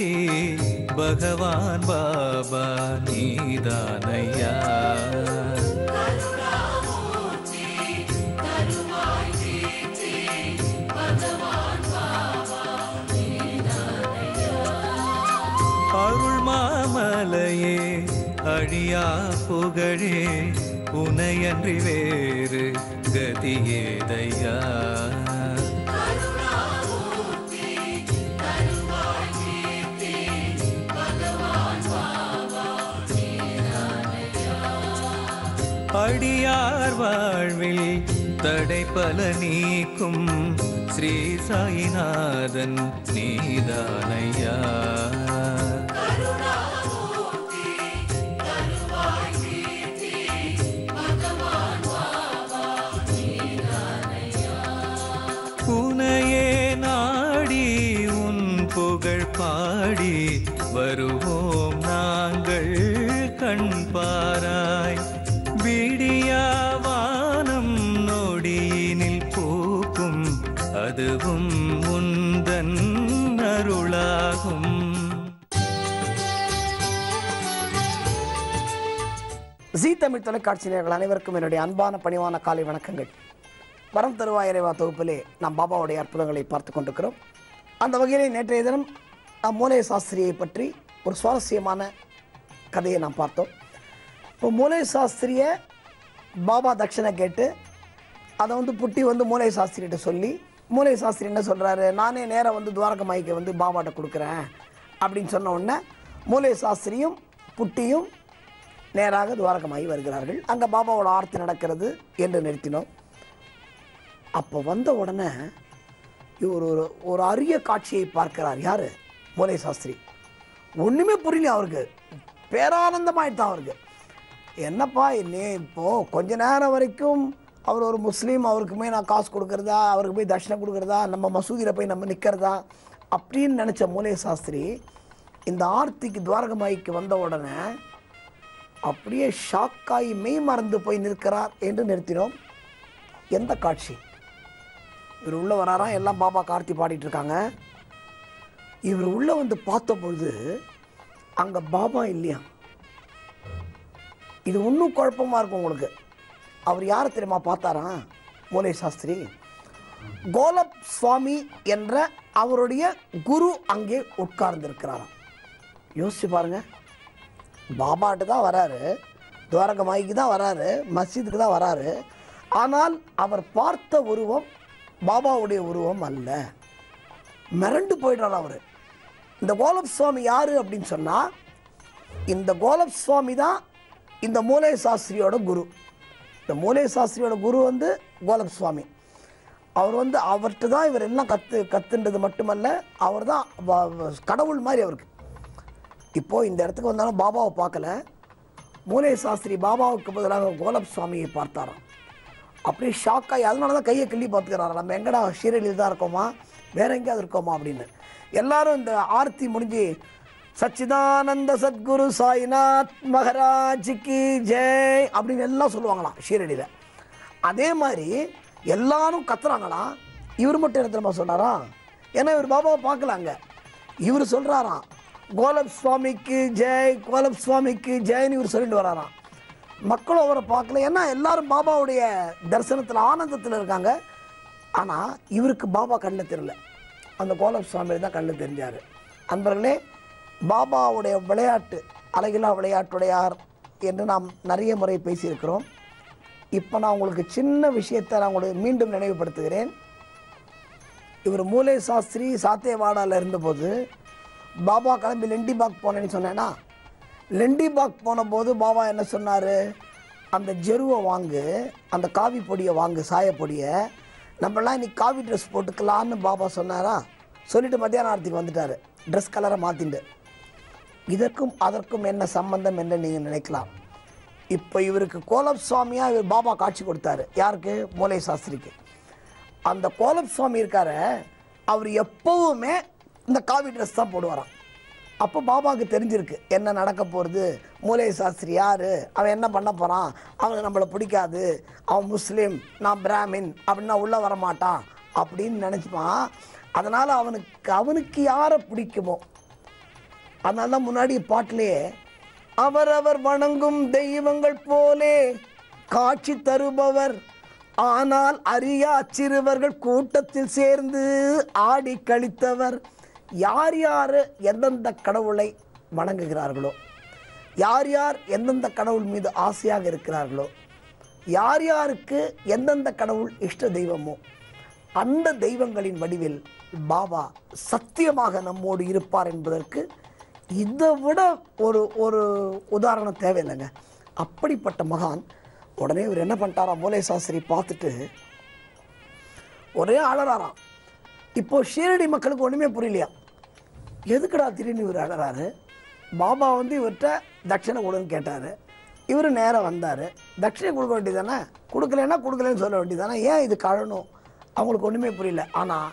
கீர்த்தி பகவான் பாபா நீதானையா. அருள் மாமலையே அழியா புகழே உனையன்றி வேறு கதியேதையா. அடியார் வாழ்வில் தடைப்பல நீக்கும் ஸ்ரீ சாயிநாதன் நீதானையா. உனையே நாடி உன் புகழ் பாடி வருவோம் நாங்கள் கண் பாராய். விடியாவானம் நொடியினில் பூக்கும் அதுவும் உந்தன் அருளாகும். ஜீ தமிழ் தொலைக்காட்சி நேயர்கள் அனைவருக்கும் என்னுடைய அன்பான பணிவான காலை வணக்கங்கள். வரம் தருவாய் இறைவா தொகுப்பிலே நாம் பாபாவுடைய அற்புதங்களை பார்த்து கொண்டிருக்கிறோம். அந்த வகையிலே நேற்றைய தினம் நாம் மூலை சாஸ்திரியை பற்றி ஒரு சுவாரஸ்யமான கதையை நாம் பார்த்தோம். இப்போ மூலை சாஸ்திரியை பாபா தட்சணை கேட்டு அதை புட்டி மூலை சாஸ்திரிகிட்ட சொல்லி மூலை சாஸ்திரி என்ன சொல்கிறாரு, நானே நேராக துவாரக மாய்க்கு பாபாட்ட கொடுக்குறேன் அப்படின்னு சொன்ன உடனே மூலை சாஸ்திரியும் புட்டியும் நேராக துவாரகமாகி வருகிறார்கள். அங்கே பாபாவோட ஆர்த்தி நடக்கிறது என்று நிறுத்தினோம். அப்போ வந்த உடனே இவர் ஒரு அரிய காட்சியை பார்க்கிறார். யார்? மூலை சாஸ்திரி. ஒன்றுமே புரியல அவருக்கு, பேரானந்தமாயிட்டான் அவருக்கு. என்னப்பா நீ இப்போது கொஞ்ச நேரம் வரைக்கும் அவர் ஒரு முஸ்லீம், அவருக்கு போய் நான் காசு கொடுக்குறதா, அவருக்கு போய் தட்சணை கொடுக்குறதா, நம்ம மசூதியில் போய் நம்ம நிற்கிறதா அப்படின்னு நினச்ச மூலை சாஸ்திரி இந்த ஆர்த்திக்கு துவாரகமாய்க்கு வந்த உடனே அப்படியே ஷாக்காகி மெய் மறந்து போய் நிற்கிறார் என்று நிறுத்தினோம். எந்த காட்சி? இவர் உள்ளே வராராம், எல்லாம் பாபா கார்த்தி பாடிட்டு இருக்காங்க. இவர் உள்ளே பார்த்த பொழுது அங்கே பாபா இல்லையா. இது இன்னும் குழப்பமாக இருக்கும் உங்களுக்கு. அவர் யாரை தெரியுமா பார்த்தாராம்? மூலை சாஸ்திரி கோலப் சுவாமி என்ற அவருடைய குரு அங்கே உட்கார்ந்துருக்கிறாராம். யோசிச்சு பாருங்க, பாபாட்டு தான் வராரு, துவாரக மாய்க்கு தான் வராரு, மஸ்ஜிதுக்கு தான் வராரு. ஆனால் அவர் பார்த்த உருவம் பாபாவுடைய உருவம் அல்ல. மிரண்டு போயிடுறார் அவர். இந்த கோலப் சுவாமி யார் அப்படின்னு சொன்னால், இந்த கோலப் சுவாமி தான் இந்த மூலை சாஸ்திரியோட குரு. இந்த மூலை சாஸ்திரியோட குரு கோலப் சுவாமி. அவர் அவர்கிட்ட தான் இவர் எல்லாம் கற்றுன்றது மட்டுமல்ல, அவர் தான் கடவுள் மாதிரி அவருக்கு. இப்போது இந்த இடத்துக்கு வந்தாலும் பாபாவை பார்க்கல, மூலை சாஸ்திரி பாபாவுக்கு பதிலாக கோலப் சுவாமியை பார்த்தாராம். அப்படியே ஷாக்காகி அதனால தான் கையை கிள்ளி பார்த்துக்கிறாரா, நம்ம எங்கடா ஷீரடியில் தான் இருக்கோமா, வேற எங்கேயாவது இருக்கோமா அப்படின்னு. எல்லாரும் இந்த ஆர்த்தி முடிஞ்சு சச்சிதானந்த சத்குரு சாய்நாத் மகாராஜிக்கு ஜெய் அப்படின்னு எல்லாம் சொல்லுவாங்களாம் ஷீரடியில். அதே மாதிரி எல்லாரும் கத்துறாங்களாம். இவர் மட்டும் என்ன தெரியுமா சொன்னாராம்? ஏன்னா இவர் பாபாவை பார்க்கலாங்க. இவர் சொல்கிறாராம், கோலப் சுவாமிக்கு ஜெய், கோலப் சுவாமிக்கு ஜெய்னு இவர் சொல்லிட்டு வராராம். மக்களும் அவரை பார்க்கல, ஏன்னா எல்லாரும் பாபாவுடைய தரிசனத்தில் ஆனந்தத்தில் இருக்காங்க. ஆனால் இவருக்கு பாபா கண்ணில் தெரியல, அந்த கோலப் சுவாமி தான் கண்ணில் தெரிஞ்சார். அன்பர்களே, பாபாவுடைய விளையாட்டு அழகிலா விளையாட்டுடையார் என்று நாம் நிறைய முறை பேசியிருக்கிறோம். இப்போ நான் உங்களுக்கு சின்ன விஷயத்தை நான் உங்களுக்கு மீண்டும் நினைவுபடுத்துகிறேன். இவர் மூலை சாஸ்திரி சாத்தேவாடாவில் இருந்தபோது பாபா கிளம்பி லெண்டிபாக் போனேன்னு சொன்னேன்னா, லெண்டிபாக் போன போது பாபா என்ன சொன்னார்? அந்த ஜெருவை வாங்கு, அந்த காவி பொடியை வாங்கு, சாயப்பொடியை, நம்மளாம் இன்றைக்கி காவி ட்ரெஸ் போட்டுக்கலான்னு பாபா சொன்னாரா? சொல்லிவிட்டு மத்தியான ஆரத்துக்கு வந்துட்டார், ட்ரெஸ் கலரை மாற்றிண்டு. இதற்கும் அதற்கும் என்ன சம்பந்தம் என்று நீங்கள் நினைக்கலாம். இப்போ இவருக்கு கோலப் சுவாமியாக இவர் பாபா காட்சி கொடுத்தாரு. யாருக்கு? மூலை சாஸ்திரிக்கு. அந்த கோலப் சுவாமி இருக்கார, அவர் எப்போவுமே இந்த காவி ட்ரெஸ் தான் போடுவாராம். அப்போ பாபாவுக்கு தெரிஞ்சிருக்கு என்ன நடக்க போகிறது, மூலை சாஸ்திரி யார், அவன் என்ன பண்ண போகிறான், அவனுக்கு நம்மளை பிடிக்காது, அவன் முஸ்லீம், நான் பிராமின் அப்படின்னா உள்ளே வரமாட்டான் அப்படின்னு நினச்சிப்பான். அதனால் அவனுக்கு யாரை பிடிக்குமோ, அதனால தான் முன்னாடி பாட்டிலே அவரவர் வணங்கும் தெய்வங்கள் போலே காட்சி தருபவர், ஆனால் அறியா சிறுவர்கள் கூட்டத்தில் சேர்ந்து ஆடி கழித்தவர். யார் யார் எந்தெந்த கடவுளை வணங்குகிறார்களோ, யார் யார் எந்தெந்த கடவுள் மீது ஆசையாக இருக்கிறார்களோ, யார் யாருக்கு எந்தெந்த கடவுள் இஷ்ட தெய்வமோ அந்த தெய்வங்களின் வடிவில் பாபா சத்தியமாக நம்மோடு இருப்பார் என்பதற்கு இதை விட ஒரு உதாரணம் தேவையில்லைங்க. அப்படிப்பட்ட மகான். உடனே இவர் என்ன பண்ணிட்டாராம், மூலை சாஸ்திரி பார்த்துட்டு ஒரே அழறாராம். இப்போ ஷீரடி மக்களுக்கு ஒன்றுமே புரியலையா, எதுக்குடா திடீர்னு இவர் அழறாரு? பாபா வந்து இவர்கிட்ட தட்சிணை கொடுன்னு கேட்டார். இவர் நேராக வந்தார். தட்சிணை கொடுக்க வேண்டியதானே, கொடுக்கலன்னா கொடுக்கலன்னு சொல்ல வேண்டியதானே, ஏன் இது கழணும்? அவங்களுக்கு ஒன்றுமே புரியல. ஆனால்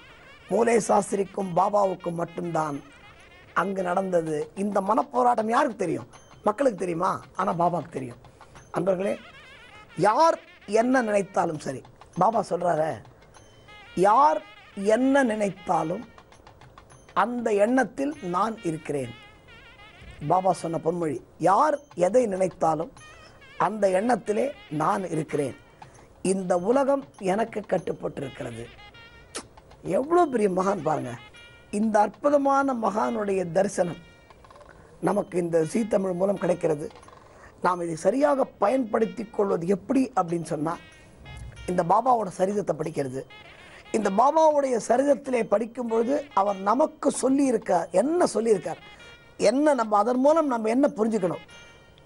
மூலை சாஸ்திரிக்கும் பாபாவுக்கும் மட்டும்தான் அங்கே நடந்தது. இந்த மனப்போராட்டம் யாருக்கு தெரியும்? மக்களுக்கு தெரியுமா? ஆனால் பாபாவுக்கு தெரியும். அன்பர்களே, யார் என்ன நினைத்தாலும் சரி, பாபா சொல்கிறாரு, யார் என்ன நினைத்தாலும் அந்த எண்ணத்தில் நான் இருக்கிறேன். பாபா சொன்ன பொன்மொழி, யார் எதை நினைத்தாலும் அந்த எண்ணத்திலே நான் இருக்கிறேன். இந்த உலகம் எனக்கு கட்டுப்பட்டிருக்கிறது. எவ்வளோ பெரிய மகான் பாருங்க. இந்த அற்புதமான மகானுடைய தரிசனம் நமக்கு இந்த ஜீ தமிழ் மூலம் கிடைக்கிறது. நாம் இதை சரியாக பயன்படுத்தி கொள்வது எப்படி அப்படின்னு சொன்னால், இந்த பாபாவோட சரிதத்தை படிக்கிறது. இந்த பாபாவுடைய சரிதத்திலே படிக்கும்பொழுது அவர் நமக்கு சொல்லியிருக்கார், என்ன சொல்லியிருக்கார், என்ன நம்ம அதன் மூலம் நம்ம என்ன புரிஞ்சுக்கணும்.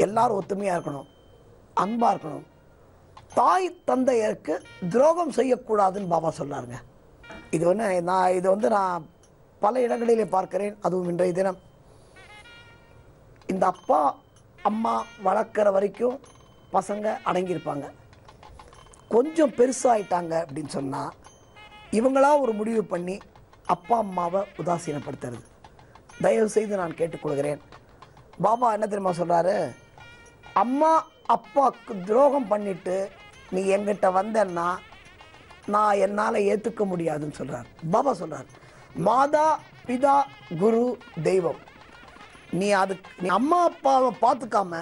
எல்லாரும் ஒத்துமையாக இருக்கணும், அன்பாக இருக்கணும், தாய் தந்தையருக்கு துரோகம் செய்யக்கூடாதுன்னு பாபா சொல்கிறாருங்க. இது வந்து நான் பல இடங்களிலே பார்க்கிறேன். அதுவும் இன்றைய தினம் இந்த அப்பா அம்மா வளர்க்குற வரைக்கும் பசங்க அடங்கியிருப்பாங்க. கொஞ்சம் பெருசாகிட்டாங்க அப்படின்னு சொன்னால் இவங்களா ஒரு முடிவு பண்ணி அப்பா அம்மாவை உதாசீனப்படுத்துறது. தயவு செய்து நான் கேட்டுக்கொள்கிறேன். பாபா என்ன தெரியுமா சொல்கிறாரு, அம்மா அப்பாவுக்கு துரோகம் பண்ணிட்டு நீ என்கிட்ட வந்தன்னா நான் என்னால் ஏற்றுக்க முடியாதுன்னு சொல்கிறார். பாபா சொல்கிறார், மாதா பிதா குரு தெய்வம். நீ அம்மா அப்பாவை பார்த்துக்காம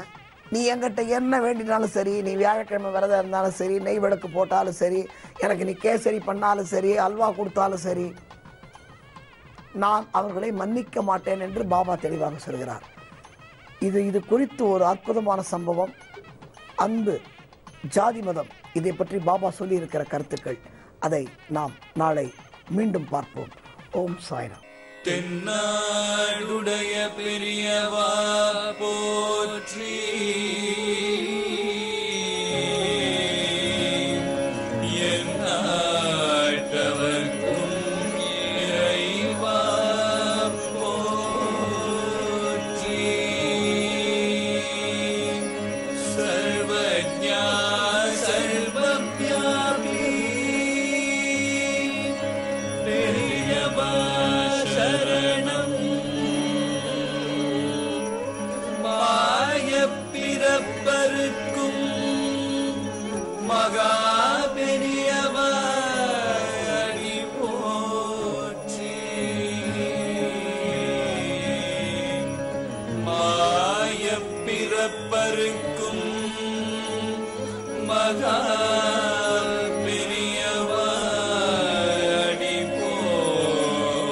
நீ என்கிட்ட என்ன வேண்டினாலும் சரி, நீ வியாழக்கிழமை விரதம் இருந்தாலும் சரி, நெய் விளக்கு போட்டாலும் சரி, எனக்கு நீ கேசரி பண்ணாலும் சரி, அல்வா கொடுத்தாலும் சரி, நான் அவர்களை மன்னிக்க மாட்டேன் என்று பாபா தெளிவாக சொல்கிறார். இது குறித்து ஒரு அற்புதமான சம்பவம். அன்பு, ஜாதி மதம், இதை பற்றி பாபா சொல்லி இருக்கிற கருத்துக்கள், அதை நாம் நாளை மீண்டும் பார்ப்போம். ஓம் சாய்ராம். தென்னாடுடைய பெரியவா போற்றி, எந்நாட்டவர்க்கும் இறைவா போற்றி, சர்வஜ்ஞா சர்வவ்யாபி பெரியவா சரணம், மாயப்பிறப்பருக்கும் மகா பெரியவா அடி போற்றி, மாயப்பிறப்பருக்கும் மகா பெரியவா அடி போற்றி.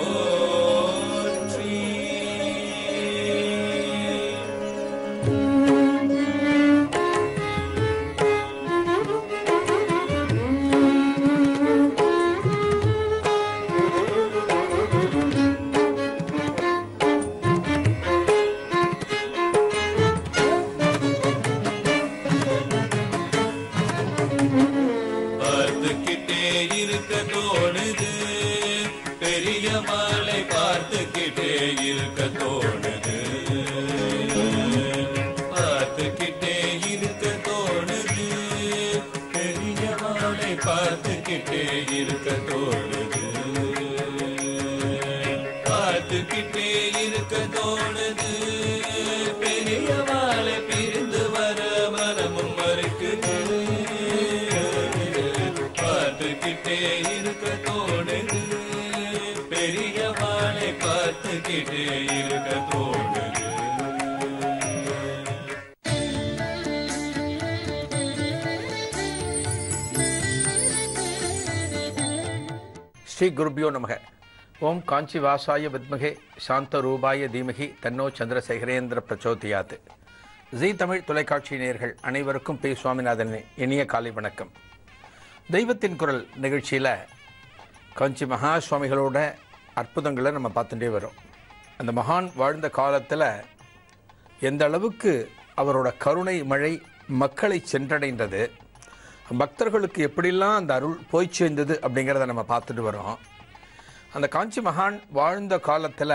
பார்த்துக்கிட்டே இருக்க தோணுது, பெரிய மாலை பார்த்துக்கிட்டே இருக்க தோணுது, பார்த்துக்கிட்டே இருக்க தோணுது, பெரிய மாலை பார்த்துக்கிட்டே இருக்க தோணுது, பார்த்துக்கிட்டே இருக்க தோணுது, பெரிய மாலை பிரிந்து வர மனமும் மறுக்குது, பார்த்துக்கிட்டே இருக்க தோணுது, பெரிய மாலை பார்த்துக்கிட்டே இருக்க தோணுது. ஸ்ரீ குருபியோ நமக. ஓம் காஞ்சி வாசாய வித்மகே சாந்த ரூபாய தீமகி தன்னோ சந்திரசேகரேந்திர பிரச்சோதியாத். ஜீ தமிழ் தொலைக்காட்சி நேயர்கள் அனைவருக்கும் பி சுவாமிநாதன் இனிய காலை வணக்கம். தெய்வத்தின் குரல் நிகழ்ச்சியில் காஞ்சி மகா சுவாமிகளோட அற்புதங்களை நம்ம பார்த்துட்டே வரோம். அந்த மகான் வாழ்ந்த காலத்தில் எந்த அளவுக்கு அவரோட கருணை மழை மக்களை சென்றடைந்தது, பக்தர்களுக்கு எப்படிலாம் அந்த அருள் போய் சேர்ந்தது அப்படிங்கிறத நம்ம பார்த்துட்டு வரோம். அந்த காஞ்சி மகான் வாழ்ந்த காலத்தில்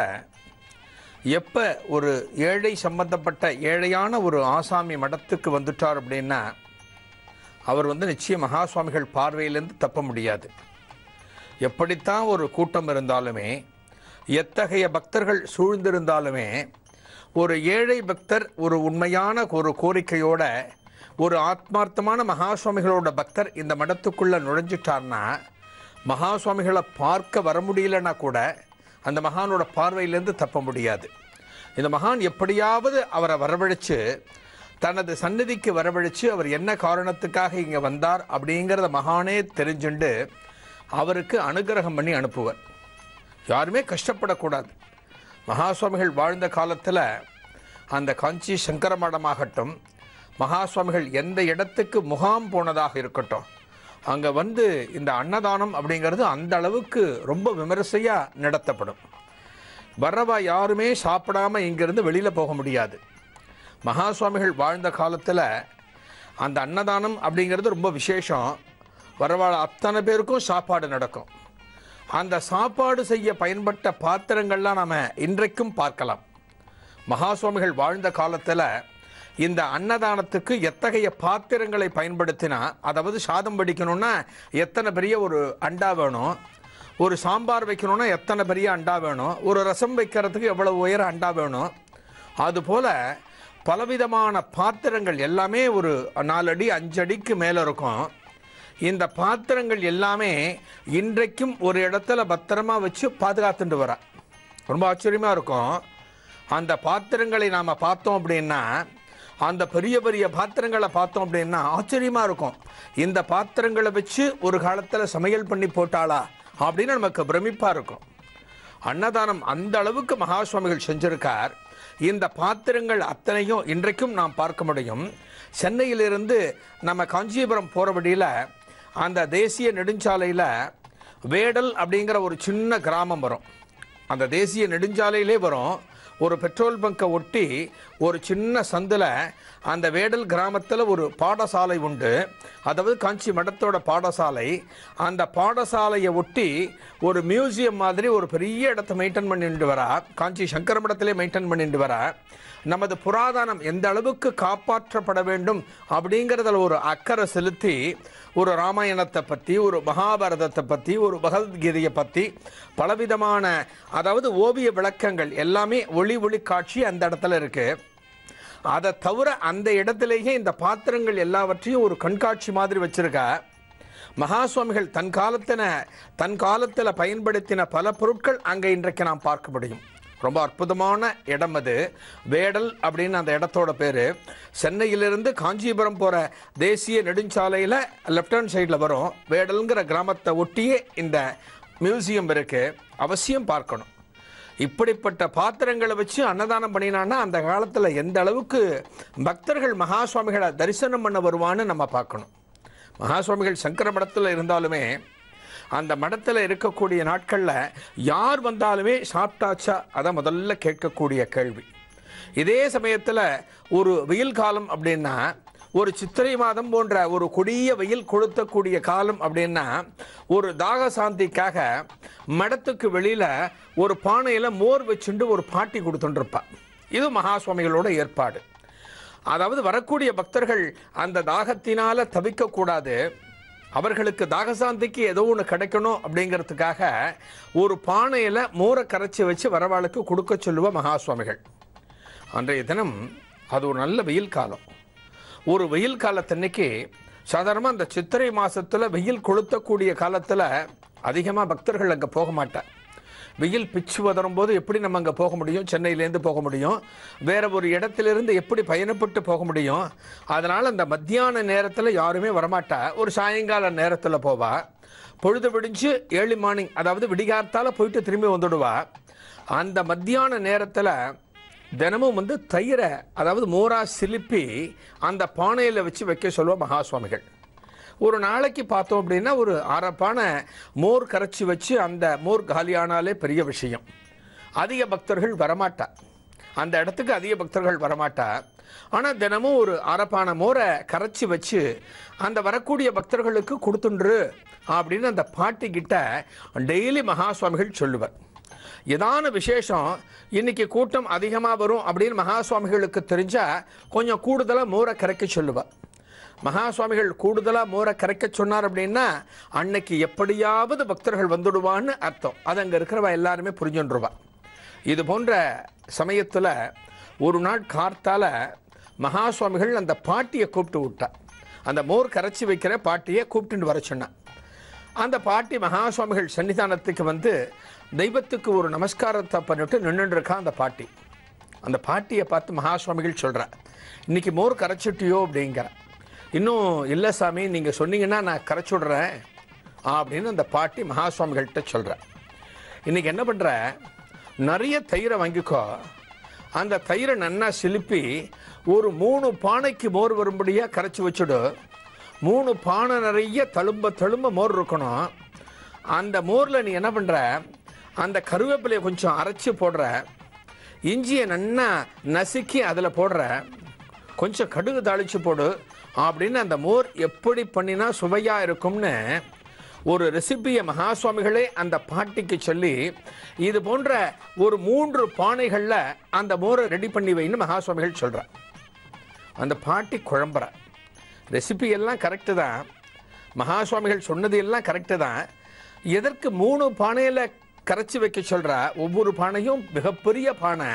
எப்போ ஒரு ஏழை சம்பந்தப்பட்ட ஏழையான ஒரு ஆசாமி மடத்துக்கு வந்துட்டார் அப்படின்னா அவர் நிச்சயம் மகா சுவாமிகள் பார்வையிலேருந்து தப்ப முடியாது. எப்படித்தான் ஒரு கூட்டம் இருந்தாலுமே, எத்தகைய பக்தர்கள் சூழ்ந்திருந்தாலுமே, ஒரு ஏழை பக்தர் ஒரு உண்மையான ஒரு கோரிக்கையோட ஒரு ஆத்மார்த்தமான மகா சுவாமிகளோட பக்தர் இந்த மடத்துக்குள்ளே நுழைஞ்சிட்டார்னா மகா சுவாமிகளை பார்க்க வர முடியலன்னா கூட அந்த மகானோட பார்வையிலேருந்து தப்ப முடியாது. இந்த மகான் எப்படியாவது அவரை வரவழைச்சு தனது சந்நிதிக்கு வரவழைச்சு அவர் என்ன காரணத்துக்காக இங்கே வந்தார் அப்படிங்கிறத மகானே தெரிஞ்சுண்டு அவருக்கு அனுகிரகம் பண்ணி அனுப்புவர். யாருமே கஷ்டப்படக்கூடாது. மகா சுவாமிகள் வாழ்ந்த காலத்தில் அந்த காஞ்சி சங்கர மடமாகட்டும், மகா சுவாமிகள் எந்த இடத்துக்கு முகாம் போனதாக இருக்கட்டும், அங்கே இந்த அன்னதானம் அப்படிங்கிறது அந்த அளவுக்கு ரொம்ப விமரிசையாக நடத்தப்படும். வரவா யாருமே சாப்பிடாம இங்கேருந்து வெளியில் போக முடியாது. மகா சுவாமிகள் வாழ்ந்த காலத்தில் அந்த அன்னதானம் அப்படிங்கிறது ரொம்ப விசேஷம். வரவாழ அத்தனை பேருக்கும் சாப்பாடு நடக்கும். அந்த சாப்பாடு செய்ய பயன்பட்ட பாத்திரங்கள்லாம் நாம் இன்றைக்கும் பார்க்கலாம். மகா சுவாமிகள் வாழ்ந்த காலத்தில் இந்த அன்னதானத்துக்கு எத்தகைய பாத்திரங்களை பயன்படுத்தினா, அதாவது சாதம் வடிக்கணும்னா எத்தனை பெரிய ஒரு அண்டா வேணும், ஒரு சாம்பார் வைக்கணும்னா எத்தனை பெரிய அண்டா வேணும், ஒரு ரசம் வைக்கிறதுக்கு எவ்வளவு உயர அண்டா வேணும், அதுபோல் பலவிதமான பாத்திரங்கள் எல்லாமே ஒரு 4 அடி 5 அடிக்கு மேலே இருக்கும். இந்த பாத்திரங்கள் எல்லாமே இன்றைக்கும் ஒரு இடத்துல பத்திரமா வச்சு பாதுகாத்துட்டு வர ரொம்ப ஆச்சரியமாக இருக்கும். அந்த பாத்திரங்களை நாம் பார்த்தோம் அப்படின்னா, அந்த பெரிய பெரிய பாத்திரங்களை பார்த்தோம் அப்படின்னா ஆச்சரியமாக இருக்கும். இந்த பாத்திரங்களை வச்சு ஒரு காலத்தில் சமையல் பண்ணி போட்டாளா அப்படின்னு நமக்கு பிரமிப்பாக இருக்கும். அன்னதானம் அந்த அளவுக்கு மகா சுவாமிகள் செஞ்சிருக்கார். இந்த பாத்திரங்கள் அத்தனையும் இன்றைக்கும் நாம் பார்க்க முடியும். சென்னையிலிருந்து நம்ம காஞ்சிபுரம் போகிற வழியில் அந்த தேசிய நெடுஞ்சாலையில் வேடல் அப்படிங்கிற ஒரு சின்ன கிராமம் வரும். அந்த தேசிய நெடுஞ்சாலையிலே வரும். ஒரு பெட்ரோல் பங்கை ஒட்டி ஒரு சின்ன சந்தில் அந்த வேடல் கிராமத்தில் ஒரு பாடசாலை உண்டு. அதாவது காஞ்சி மடத்தோட பாடசாலை. அந்த பாடசாலையை ஒட்டி ஒரு மியூசியம் மாதிரி ஒரு பெரிய இடத்தை மெயின்டைன் பண்ணிட்டு வரா. காஞ்சி சங்கர மடத்திலே மெயின்டைன் பண்ணிட்டு வரா. நமது புராதனம் எந்த அளவுக்கு காப்பாற்றப்பட வேண்டும் அப்படிங்கிறதுல ஒரு அக்கறை செலுத்தி ஒரு ராமாயணத்தை பற்றி, ஒரு மகாபாரதத்தை பற்றி, ஒரு பகவத்கீதையை பற்றி பலவிதமான அதாவது ஓவிய விளக்கங்கள் எல்லாமே ஒளி காட்சி அந்த இடத்துல இருக்குது. அதை தவிர அந்த இடத்துலேயே இந்த பாத்திரங்கள் எல்லாவற்றையும் ஒரு கண்காட்சி மாதிரி வச்சுருக்கா. மகா சுவாமிகள் தன் காலத்தில் பயன்படுத்தின பல பொருட்கள் அங்கே இன்றைக்கு நாம் பார்க்க முடியும். ரொம்ப அற்புதமான இடம் அது. வேடல் அப்படின்னு அந்த இடத்தோட பேர். சென்னையிலிருந்து காஞ்சிபுரம் போகிற தேசிய நெடுஞ்சாலையில் லெஃப்ட் ஹேண்ட் சைடில் வரும். வேடல்ங்கிற கிராமத்தை ஒட்டியே இந்த மியூசியம் இருக்குது. அவசியம் பார்க்கணும். இப்படிப்பட்ட பாத்திரங்களை வச்சு அன்னதானம் பண்ணினான்னா அந்த காலத்தில் எந்த அளவுக்கு பக்தர்கள் மகா சுவாமிகளை தரிசனம் பண்ண வருவான்னு நம்ம பார்க்கணும். மகா சுவாமிகள் சங்கர மடத்தில் இருந்தாலுமே அந்த மடத்தில் இருக்கக்கூடிய நாட்களில் யார் வந்தாலுமே சாப்பிட்டாச்சா அதை முதல்ல கேட்கக்கூடிய கேள்வி. இதே சமயத்தில் ஒரு வெயில் காலம் அப்படின்னா, ஒரு சித்திரை மாதம் போன்ற ஒரு கொடிய வெயில் கொளுத்தக்கூடிய காலம் அப்படின்னா, ஒரு தாக சாந்திக்காக மடத்துக்கு வெளியில் ஒரு பானையில் மோர் வச்சுட்டு ஒரு பாட்டி கொடுத்துட்டுருப்பா. இது மகா சுவாமிகளோட ஏற்பாடு. அதாவது வரக்கூடிய பக்தர்கள் அந்த தாகத்தினால் தவிக்கக்கூடாது, அவர்களுக்கு தாகசாந்திக்கு ஏதோ ஒன்று கிடைக்கணும் அப்படிங்கிறதுக்காக ஒரு பானையில் மோரை கரைச்சி வச்சு வரவாளுக்கு கொடுக்க சொல்லுவ மகா சுவாமிகள். அன்றைய தினம் அது ஒரு நல்ல வெயில் காலம். ஒரு வெயில் காலத்தன்னைக்கு சாதாரணமாக அந்த சித்திரை மாதத்தில் வெயில் கொளுத்தக்கூடிய காலத்தில் அதிகமாக பக்தர்கள் அங்கே போக மாட்டார். வெயில் பிச்சு வதரும்போது எப்படி நம்ம அங்கே போக முடியும்? சென்னையிலேருந்து போக முடியும், வேறு ஒரு இடத்துலேருந்து எப்படி பயணப்பட்டு போக முடியும்? அதனால் அந்த மத்தியான நேரத்தில் யாருமே வரமாட்டா. ஒரு சாயங்கால நேரத்தில் போவா. பொழுது விடிஞ்சு ஏர்லி மார்னிங், அதாவது விடிகார்த்தால போயிட்டு திரும்பி வந்துடுவா. அந்த மத்தியான நேரத்தில் தினமும் வந்து தயிரை, அதாவது மோரா சிலிப்பி அந்த பானையில் வச்சு வைக்க சொல்லுவோம் மகா சுவாமிகள். ஒரு நாளைக்கு பார்த்தோம் அப்படின்னா ஒரு அரைப்பான மோர் கரைச்சி வச்சு அந்த மோர் காலியானாலே பெரிய விஷயம். அதிக பக்தர்கள் வரமாட்டா, அந்த இடத்துக்கு அதிக பக்தர்கள் வரமாட்டா. ஆனால் தினமும் ஒரு அரைப்பான மோரை கரைச்சி வச்சு அந்த வரக்கூடிய பக்தர்களுக்கு கொடுத்துன்று அப்படின்னு அந்த பாட்டிக்கிட்ட டெய்லி மகா சுவாமிகள் சொல்லுவார். ஏதான விசேஷம் இன்னைக்கு கூட்டம் அதிகமாக வரும் அப்படின்னு மகா சுவாமிகளுக்கு தெரிஞ்சால் கொஞ்சம் கூடுதலாக மோரை கரைக்க சொல்லுவார். மகா சுவாமிகள் கூடுதலாக மோரை கரைக்க சொன்னார் அப்படின்னா அன்னைக்கு எப்படியாவது பக்தர்கள் வந்துடுவான்னு அர்த்தம். அது அங்கே இருக்கிறவா எல்லாருமே புரிஞ்சுருவா. இது போன்ற சமயத்தில் ஒரு நாள் கார்த்தால மகா சுவாமிகள் அந்த பாட்டியை கூப்பிட்டு விட்டார். அந்த மோர் கரைச்சி வைக்கிற பாட்டியை கூப்பிட்டு வர சொன்னான். அந்த பாட்டி மகா சுவாமிகள் சன்னிதானத்துக்கு வந்து தெய்வத்துக்கு ஒரு நமஸ்காரத்தை பண்ணிட்டு நின்றுருக்கா அந்த பாட்டி. அந்த பாட்டியை பார்த்து மகா சுவாமிகள் சொல்கிறார், இன்றைக்கி மோர் கரைச்சிட்டியோ அப்படிங்கிற. இன்னும் இல்லை சாமி, நீங்கள் சொன்னீங்கன்னா நான் கரைச்சி விட்றேன் அப்படின்னு அந்த பாட்டி மகா சுவாமிகள்கிட்ட சொல்கிறேன். இன்றைக்கி என்ன பண்ணுற, நிறைய தயிரை வாங்கிக்கோ, அந்த தயிரை நன்னா சிலுப்பி ஒரு 3 பானைக்கு மோர் வரும்படியாக கரைச்சி வச்சுடு. 3 பானை நிறைய தழும்ப மோர் இருக்கணும். அந்த மோரில் நீ என்ன பண்ணுற, அந்த கருவேப்பிலையை கொஞ்சம் அரைச்சி போடுற, இஞ்சியை நன்னா நசுக்கி அதில் போடுற, கொஞ்சம் கடுகு தாளித்து போடு அப்படின்னு அந்த மோர் எப்படி பண்ணினா சுவையாக இருக்கும்னு ஒரு ரெசிபியை மகா சுவாமிகளே அந்த பாட்டிக்கு சொல்லி இது போன்ற ஒரு 3 பானைகளில் அந்த மோரை ரெடி பண்ணி வைன்னு மகா சுவாமிகள் சொல்கிறார். அந்த பாட்டி குழம்புற. ரெசிபி எல்லாம் கரெக்டு தான், மகா சுவாமிகள் சொன்னது எல்லாம் கரெக்டு தான். எதற்கு 3 பானையில் கரைச்சி வைக்க சொல்கிறா? ஒவ்வொரு பானையும் மிகப்பெரிய பானை.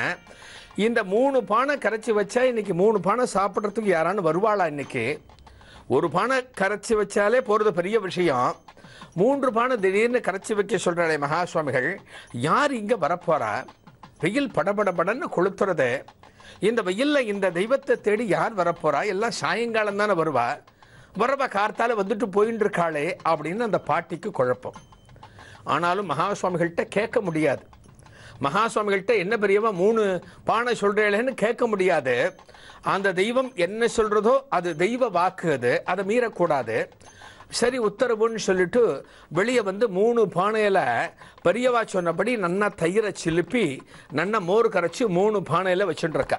இந்த 3 பானை கரைச்சி வச்சா இன்றைக்கி 3 பானை சாப்பிட்றதுக்கு யாரானு வருவாளா? இன்றைக்கி ஒரு பானை கரைச்சி வச்சாலே போகிறது பெரிய விஷயம். 3 பானை திடீர்னு கரைச்சி வைக்க சொல்கிறாளே மகா சுவாமிகள், யார் இங்கே வரப்போகிறா? வெயில் படபடன்னு கொளுத்துறது. இந்த வெயிலில் இந்த தெய்வத்தை தேடி யார் வரப்போகிறா? எல்லாம் சாயங்காலம் தானே வருவா, வரவா கார்த்தால வந்துட்டு போயின்னு இருக்காளே அப்படின்னு அந்த பாட்டிக்கு குழப்பம். ஆனாலும் மகா சுவாமிகள்கிட்ட கேட்க முடியாது. மகா சுவாமிகள்கிட்ட என்ன பெரியவா 3 பானை சொல்கிறேன்னு கேட்க முடியாது. அந்த தெய்வம் என்ன சொல்கிறதோ அது தெய்வ வாக்கு, அதை மீறக்கூடாது. சரி உத்தரவுன்னு சொல்லிட்டு வெளியே வந்து 3 பானையில் பெரியவா சொன்னபடி நன்னா தயிரை சிலுப்பி நன்னா மோர் கரைச்சி 3 பானையில் வச்சுட்டுருக்கா.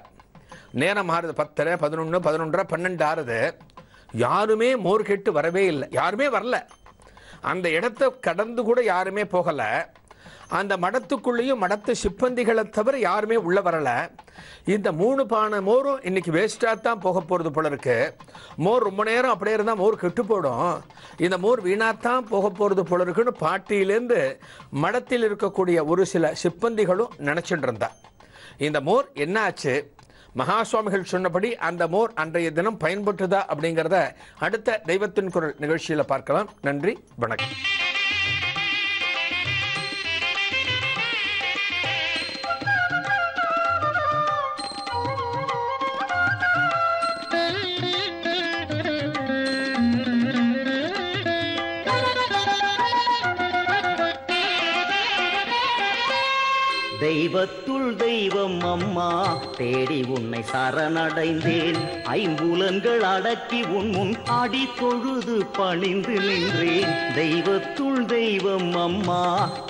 நேரம் ஆறுது 10, 11, 11, 12 ஆறுது. யாருமே மோர் கேட்டு வரவே இல்லை, யாருமே வரல. அந்த இடத்தை கடந்து கூட யாருமே போகலை. அந்த மடத்துக்குள்ளேயும் மடத்து சிப்பந்திகளை தவிர யாருமே உள்ளே வரலை. இந்த 3 பானை மோரும் இன்றைக்கி வேஸ்ட்டாக தான் போக போகிறது போல இருக்கு. மோர் ரொம்ப நேரம் அப்படியே இருந்தால் மோர் கெட்டு போடும், இந்த மோர் வீணாத்தான் போக போகிறது போல இருக்குன்னு பாட்டியிலேருந்து மடத்தில் இருக்கக்கூடிய ஒரு சில சிப்பந்திகளும் நினச்சிட்டு இருந்தா. இந்த மோர் என்ன ஆச்சு, மகா சுவாமிகள் சொன்னபடி அந்த மோர் அன்றைய தினம் பயன்பட்டுதா அப்படிங்கிறத அடுத்த தெய்வத்தின் குரல் நிகழ்ச்சியில் பார்க்கலாம். நன்றி, வணக்கம். தெய்வத்துள் தெய்வம் அம்மா தேடி உன்னை சரணடைந்தேன். ஐம்புலன்கள் அடக்கி உன் முன் அடி தொழுது பணிந்து நின்றேன். தெய்வத்துள் தெய்வம் அம்மா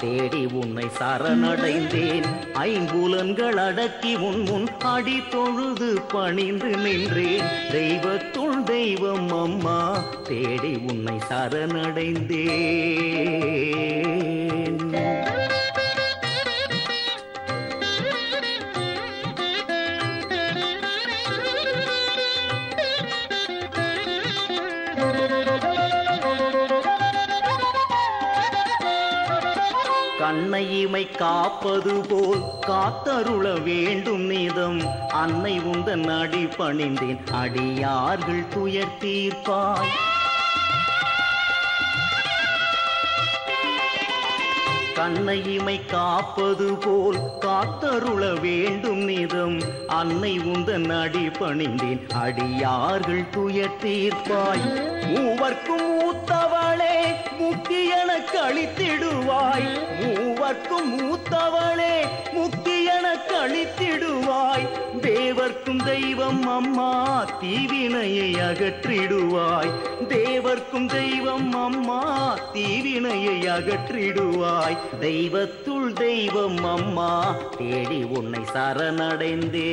தேடி உன்னை சரணடைந்தேன். ஐம்புலன்கள் அடக்கி உன் முன் அடி தொழுது பணிந்து நின்றேன். தெய்வத்துள் தெய்வம் அம்மா தேடி உன்னை சரணடைந்தேன். கண்ணை இமை காப்பது போல் காத்தருள வேண்டும் நிதம். அன்னை உந்தன் அடி பணிந்தேன், அடியார்கள் துயர் தீர்ப்பாய். கண்ணையிமை காப்பது போல் காத்தருள வேண்டும் நிதம் அன்னை உந்தன் அடி பணிந்தேன் அடியார்கள் துயர் தீர்ப்பாய் மூவர்க்கும் மூத்தவளே முக்தியென கழித்திடுவாய் மூவர்க்கும் மூத்தவளே முக்தியென கழித்திடுவாய் தேவர்க்கும் தெய்வம் அம்மா தீவினையை அகற்றிடுவாய் தேவர்க்கும் தெய்வம் அம்மா தீவினையை அகற்றிடுவாய் தெய்வத்துள் தெய்வம் அம்மா தேடி உன்னை சரணடைந்தே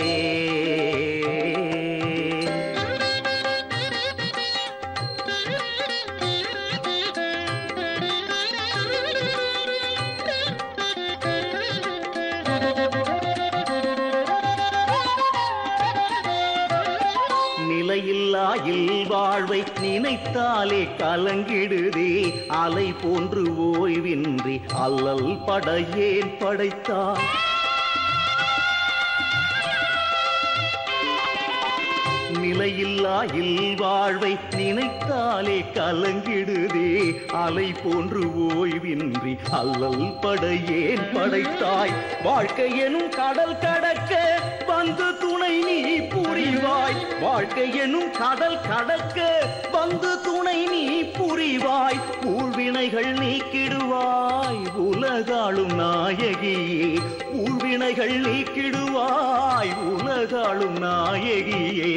நிலையில்லாயில் வாழ்வை நினைத்தாலே கலங்கிடுதே அலை போன்று ஓய்வின்றி அல்லல் படையேன் படைத்தார் நிலையில்லாயில் வாழ்வை நினைத்தாலே கலங்கிடுதே அலை போன்று ஓய்வின்றி அல்லல் படையேன் படைத்தாய் வாழ்க்கை எனும் கடல் கடக்க வந்து துணை நீ புரிவாய் வாழ்க்கை எனும் கடல் கடக்க வந்து துணை நீ புரிவாய் ஊழ்வினைகள் நீக்கிடுவாய் உலகாளும் நாயகியே ஊழ்வினைகள் நீக்கிடுவாய் உலகாளும் நாயகியே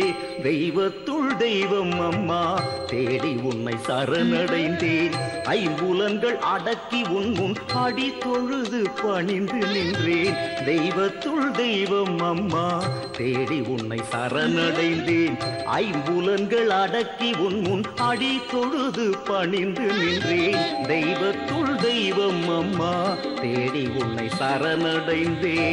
தெய்வத்துள் தெய்வம் அம்மா தேடி உன்னை சரணடைந்தேன் ஐம்புலன்கள் அடக்கி உன் முன் அடி தொழுது பணிந்து நின்றேன் தெய்வத்துள் தெய்வம் அம்மா தேடி உன்னை சரணடைந்தேன் ஐம்புலன்கள் அடக்கி உன் முன் அடி தொழுது பணிந்து நின்றேன் தெய்வத்துள் தெய்வம் அம்மா தேடி உன்னை சரணடைந்தேன்